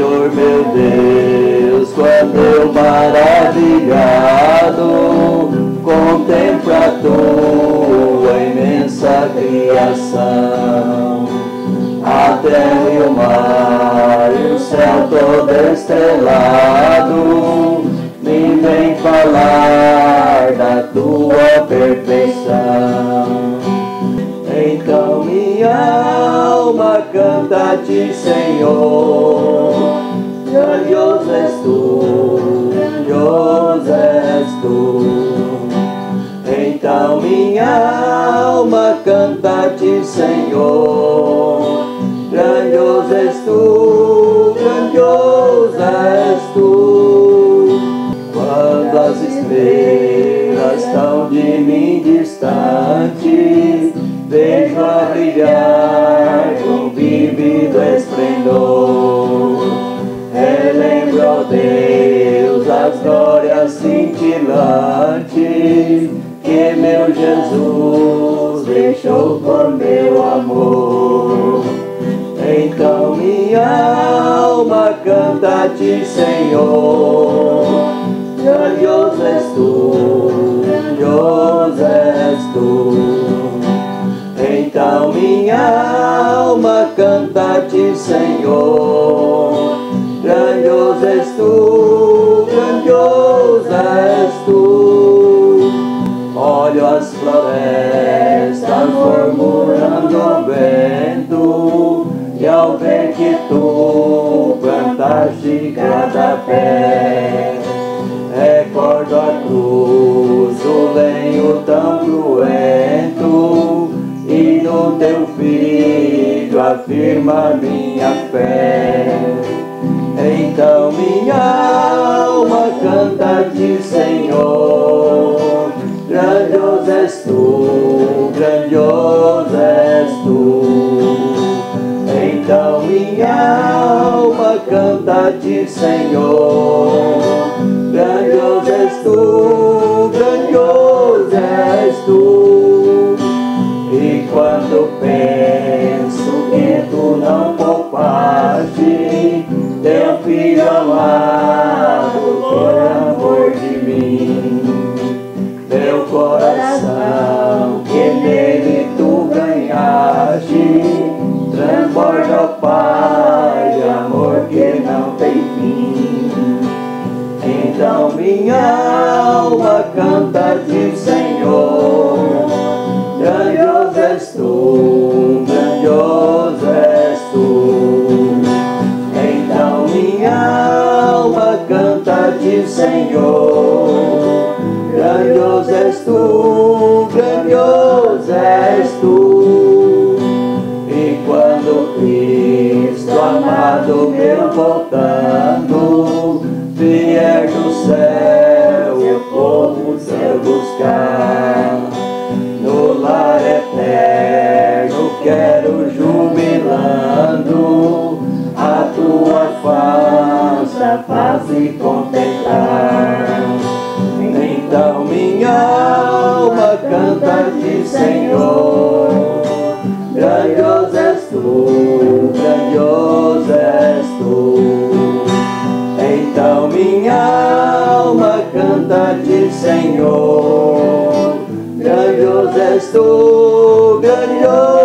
Senhor meu Deus, quando eu maravilhado contemplo a tua imensa criação, a terra e o mar e o céu todo estrelado, me vem falar da tua perfeição. Então minha alma canta-te, Senhor, grandioso és tu, grandioso és tu. Então minha alma canta-te, Senhor, grandioso és tu, grandioso és tu. Quando as estrelas estão de mim distante, vejo a brilhar com vívido esplendor. Relembro, ó Deus, as glórias cintilantes que meu Jesus deixou por meu amor. Então minha alma canta-te, Senhor, grandioso és tu, grandioso és tu. Então minha alma canta-te, Senhor, grandioso és tu, grandioso és tu. Olho as florestas murmurando o vento, e ao ver que tu plantaste cada pé, recordo a cruz, o lenho tão cruento, e no teu Filho afirma minha fé. Então minha alma canta-te, Senhor, grandioso és tu, grandioso és tu. Então minha alma canta-te, Senhor, grandioso és tu, grandioso és tu. E quando penso que tu não poupaste teu Filho amado por amor de mim, meu coração que nele tu ganhaste transborda, ó Pai, de amor que não tem fim. Então minha alma canta-te, Senhor, grandioso és tu, grandioso és tu. Então minha alma canta-te, Senhor, grandioso és tu, grandioso és tu. E quando Cristo amado meu voltando vier do céu, o povo seu buscar, no lar eterno quero jubilando a tua face, a face contemplar. Então minha alma canta-te, Senhor, grandioso és tu, grandioso és tu. Então minha alma canta-te, Senhor, grandioso és tu, grandioso